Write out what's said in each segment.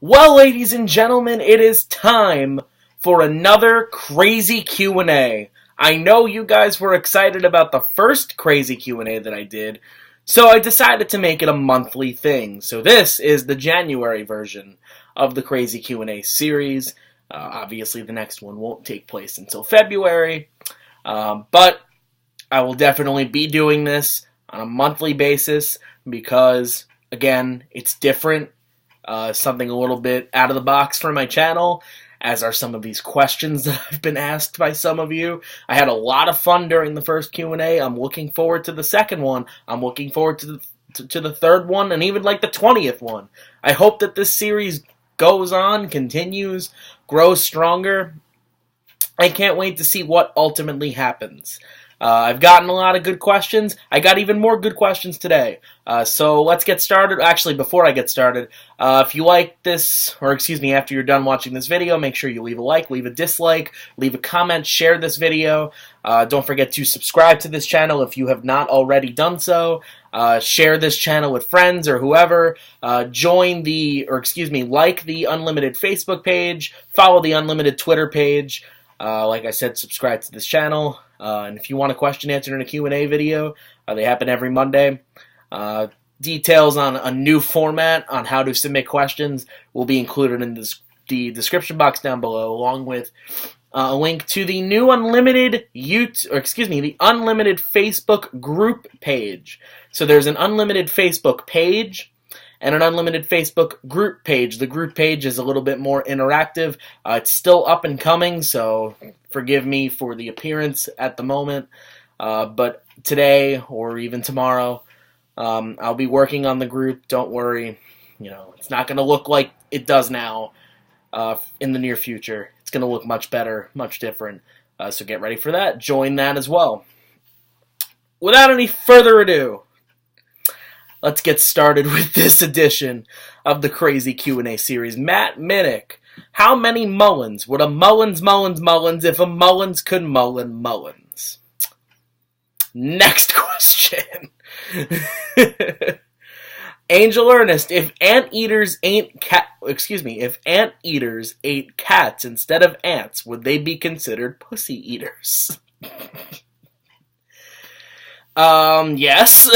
Well, ladies and gentlemen, it is time for another crazy Q&A. I know you guys were excited about the first crazy Q&A that I did, so I decided to make it a monthly thing. So this is the January version of the crazy Q&A series. Obviously, the next one won't take place until February, but I will definitely be doing this on a monthly basis because, again, it's different. Something a little bit out of the box for my channel, as are some of these questions that I've been asked by some of you. I had a lot of fun during the first Q&A. I'm looking forward to the second one. I'm looking forward to the third one, and even like the 20th one. I hope that this series goes on, continues, grows stronger. I can't wait to see what ultimately happens. I've gotten a lot of good questions. I got even more good questions today. So let's get started. Actually, before I get started, if you like this, or excuse me, after you're done watching this video, make sure you leave a like, leave a dislike, leave a comment, share this video. Don't forget to subscribe to this channel if you have not already done so. Share this channel with friends or whoever. Like the Unlimited Facebook page. Follow the Unlimited Twitter page. Like I said, subscribe to this channel. And if you want a question answered in a Q&A video, they happen every Monday. Details on a new format on how to submit questions will be included in the description box down below, along with a link to the new Unlimited the Unlimited Facebook group page. So there's an Unlimited Facebook page and an Unlimited Facebook group page. The group page is a little bit more interactive. It's still up and coming, so forgive me for the appearance at the moment. But today, or even tomorrow, I'll be working on the group. Don't worry. It's not going to look like it does now in the near future. It's going to look much better, much different. So get ready for that. Join that as well. Without any further ado, let's get started with this edition of the Crazy Q&A series. Matt Minnick, how many Mullins would a Mullins if a Mullins could Mullin Mullins? Next question. Angel Ernest, if anteaters ate cats instead of ants, would they be considered pussy eaters? Yes.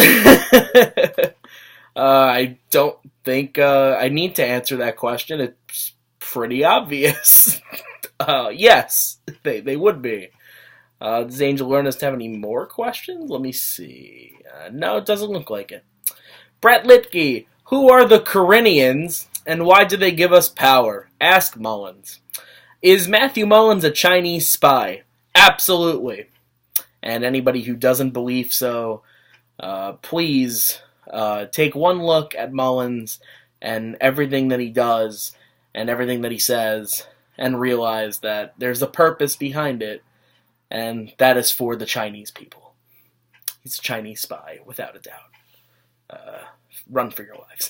I don't think I need to answer that question. It's pretty obvious. Yes, they would be. Does Angel Ernest have any more questions? Let me see. No, it doesn't look like it. Brett Litke, who are the Corinians and why do they give us power? Ask Mullins. Is Matthew Mullins a Chinese spy? Absolutely. And anybody who doesn't believe so, please take one look at Mullins and everything that he does and everything that he says and realize that there's a purpose behind it, and that is for the Chinese people. He's a Chinese spy, without a doubt. Run for your lives.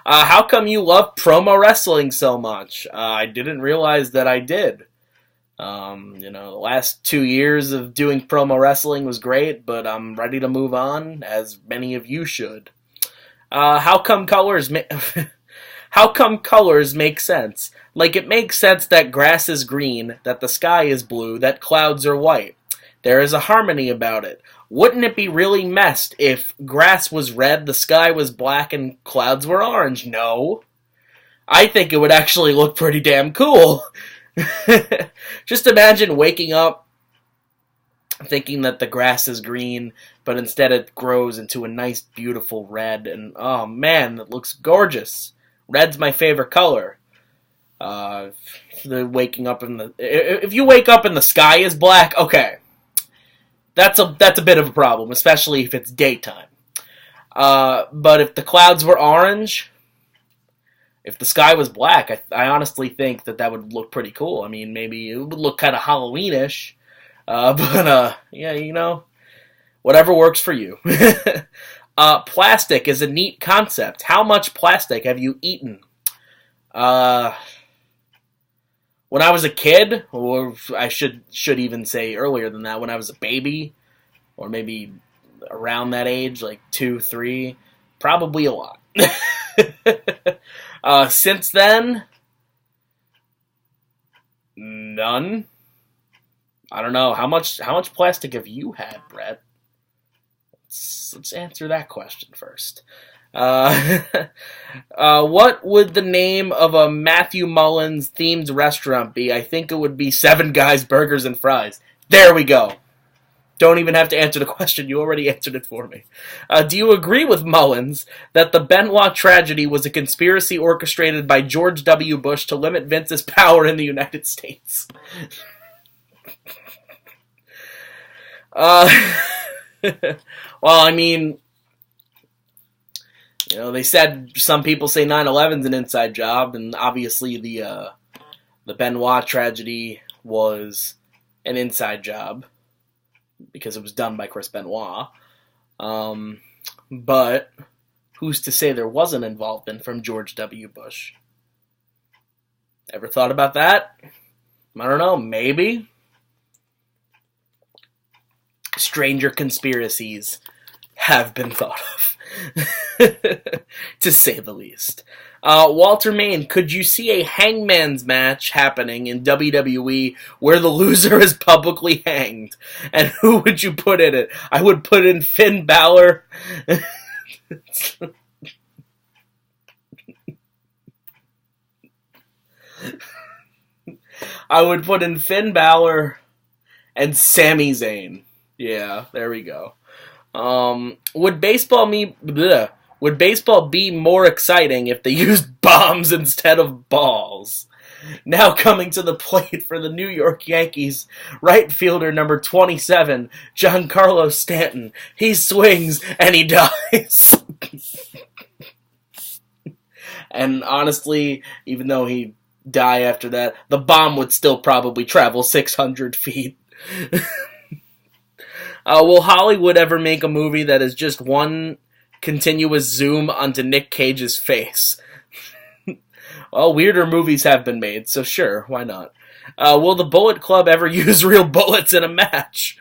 How come you love promo wrestling so much? I didn't realize that I did. The last 2 years of doing promo wrestling was great, but I'm ready to move on, as many of you should. How come colors make sense? Like, it makes sense that grass is green, that the sky is blue, that clouds are white. There is a harmony about it. Wouldn't it be really messed if grass was red, the sky was black, and clouds were orange? No. I think it would actually look pretty damn cool. Just imagine waking up thinking that the grass is green, but instead it grows into a nice, beautiful red, and oh man, that looks gorgeous. Red's my favorite color. If you wake up and the sky is black, okay, that's a bit of a problem, especially if it's daytime. But if the clouds were orange, if the sky was black, I honestly think that would look pretty cool. I mean, maybe it would look kind of Halloween-ish, yeah, whatever works for you. Plastic is a neat concept. How much plastic have you eaten? When I was a kid, or I should even say earlier than that, when I was a baby, or maybe around that age, like 2, 3, probably a lot. Since then, none. I don't know. How much plastic have you had, Brett? Let's answer that question first. What would the name of a Matthew Mullins themed restaurant be? I think it would be Seven Guys Burgers and Fries. There we go. Don't even have to answer the question. You already answered it for me. Do you agree with Mullins that the Benoit tragedy was a conspiracy orchestrated by George W. Bush to limit Vince's power in the United States? Well, I mean, they said some people say 9/11's an inside job, and obviously the Benoit tragedy was an inside job because it was done by Chris Benoit. But who's to say there wasn't involvement from George W. Bush? Ever thought about that? I don't know, maybe. Stranger conspiracies have been thought of, to say the least. Walter Main, could you see a hangman's match happening in WWE where the loser is publicly hanged? And who would you put in it? I would put in Finn Balor. I would put in Finn Balor and Sami Zayn. Yeah, there we go. Would baseball be more exciting if they used bombs instead of balls? Now coming to the plate for the New York Yankees, right fielder number 27, Giancarlo Stanton. He swings and he dies. And honestly, even though he'd die after that, the bomb would still probably travel 600 feet. Will Hollywood ever make a movie that is just one continuous zoom onto Nick Cage's face? Well, weirder movies have been made, so sure, why not? Will the Bullet Club ever use real bullets in a match?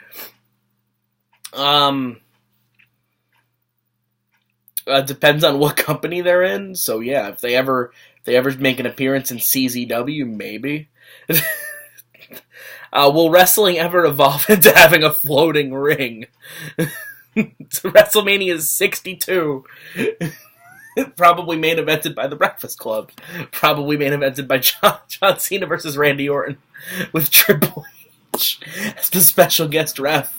Depends on what company they're in. So yeah, if they ever make an appearance in CZW, maybe. Will wrestling ever evolve into having a floating ring? WrestleMania 62. Probably main evented by the Breakfast Club. Probably main evented by John Cena versus Randy Orton with Triple H as the special guest ref.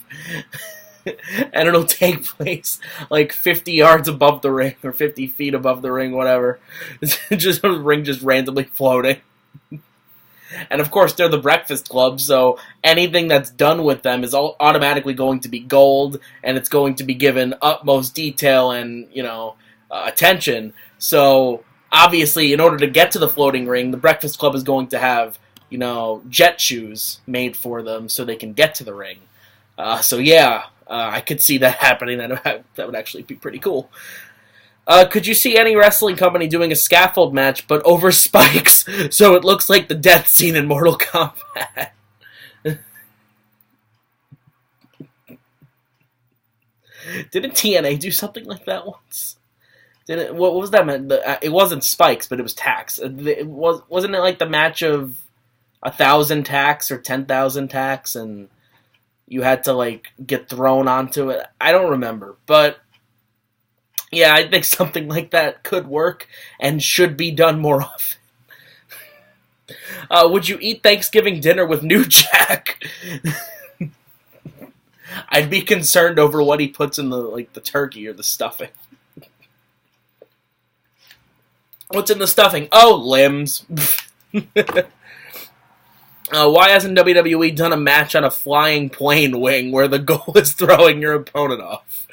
And it'll take place like 50 yards above the ring or 50 feet above the ring, whatever. Just the ring just randomly floating. And of course, they're the Breakfast Club, so anything that's done with them is automatically going to be gold, and it's going to be given utmost detail and, attention. So, obviously, in order to get to the floating ring, the Breakfast Club is going to have, jet shoes made for them so they can get to the ring. I could see that happening. That would actually be pretty cool. Could you see any wrestling company doing a scaffold match, but over spikes, so it looks like the death scene in Mortal Kombat? Didn't TNA do something like that once? What was that? It wasn't spikes, but it was tacks. Wasn't it like the match of 1,000 tacks or 10,000 tacks, and you had to get thrown onto it? I don't remember, but. Yeah, I think something like that could work and should be done more often. Would you eat Thanksgiving dinner with New Jack? I'd be concerned over what he puts in the turkey or the stuffing. What's in the stuffing? Oh, limbs. Why hasn't WWE done a match on a flying plane wing where the goal is throwing your opponent off?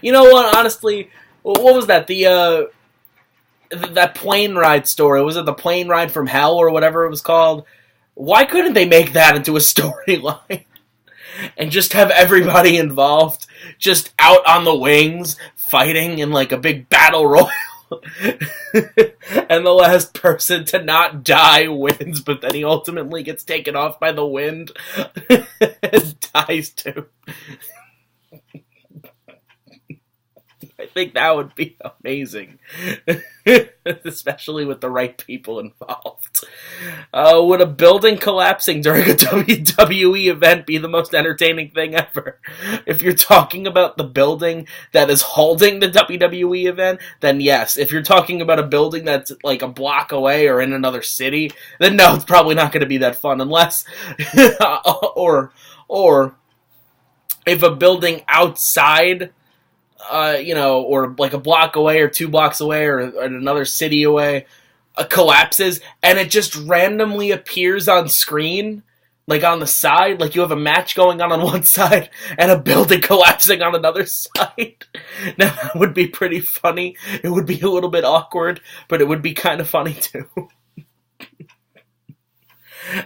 You know what, honestly, what was that? That plane ride story. Was it the plane ride from hell or whatever it was called? Why couldn't they make that into a storyline? And just have everybody involved just out on the wings fighting in a big battle royal? And the last person to not die wins, but then he ultimately gets taken off by the wind and dies too. I think that would be amazing. especially with the right people involved. Would a building collapsing during a WWE event be the most entertaining thing ever? If you're talking about the building that is holding the WWE event, then yes. If you're talking about a building that's like a block away or in another city, then no, it's probably not going to be that fun unless, or if a building outside, or like a block away or 2 blocks away or another city away, collapses and it just randomly appears on screen, like on the side, like you have a match going on one side and a building collapsing on another side. Now that would be pretty funny. It would be a little bit awkward, but it would be kind of funny too.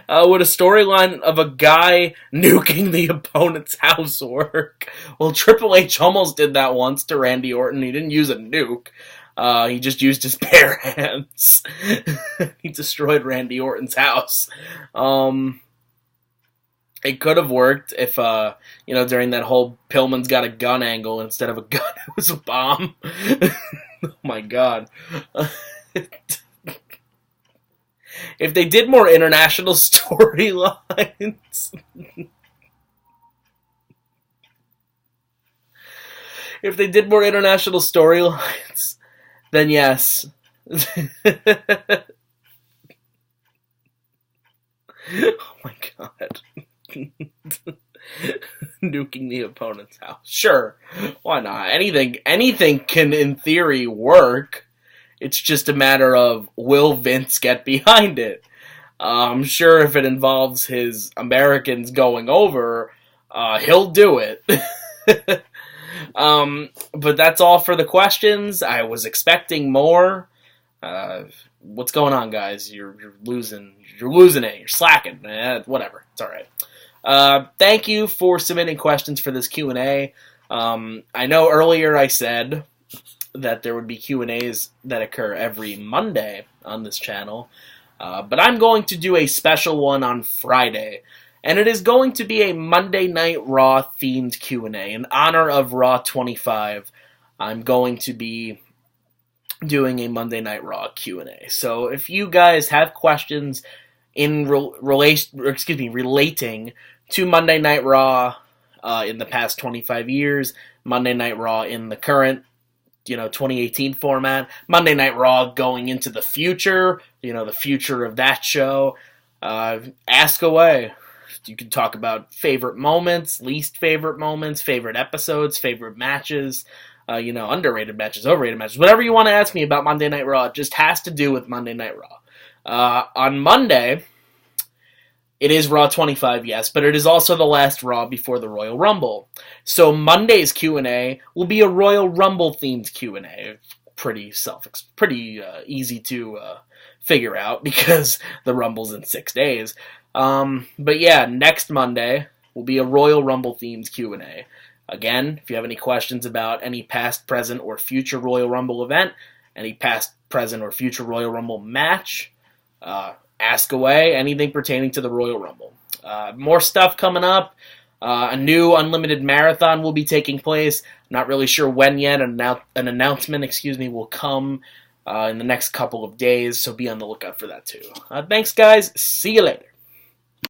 Would a storyline of a guy nuking the opponent's house work? Well, Triple H almost did that once to Randy Orton. He didn't use a nuke. He just used his bare hands. He destroyed Randy Orton's house. It could have worked if, during that whole Pillman's got a gun angle, instead of a gun, it was a bomb. Oh my god. If they did more international storylines... If they did more international storylines, then yes. Oh my god. Nuking the opponent's house. Sure. Why not? Anything can, in theory, work. It's just a matter of, will Vince get behind it? I'm sure if it involves his Americans going over, he'll do it. But that's all for the questions. I was expecting more. What's going on, guys? You're losing it. You're slacking. Whatever. It's all right. Thank you for submitting questions for this Q&A. I know earlier I said that there would be Q&As that occur every Monday on this channel, but I'm going to do a special one on Friday, and it is going to be a Monday Night Raw themed Q&A in honor of Raw 25. I'm going to be doing a Monday Night Raw Q&A. So if you guys have questions in relating to Monday Night Raw in the past 25 years, Monday Night Raw in the current 2018 format, Monday Night Raw going into the future, the future of that show, ask away. You can talk about favorite moments, least favorite moments, favorite episodes, favorite matches, underrated matches, overrated matches, whatever you want to ask me about Monday Night Raw. It just has to do with Monday Night Raw. On Monday, it is Raw 25, yes, but it is also the last Raw before the Royal Rumble. So Monday's Q&A will be a Royal Rumble themed Q&A. Pretty easy to figure out because the Rumble's in 6 days. But yeah, next Monday will be a Royal Rumble themed Q&A. Again, if you have any questions about any past, present, or future Royal Rumble event, any past, present, or future Royal Rumble match, ask away, anything pertaining to the Royal Rumble. More stuff coming up. A new Unlimited Marathon will be taking place. Not really sure when yet. An announcement, will come in the next couple of days, so be on the lookout for that too. Thanks, guys. See you later.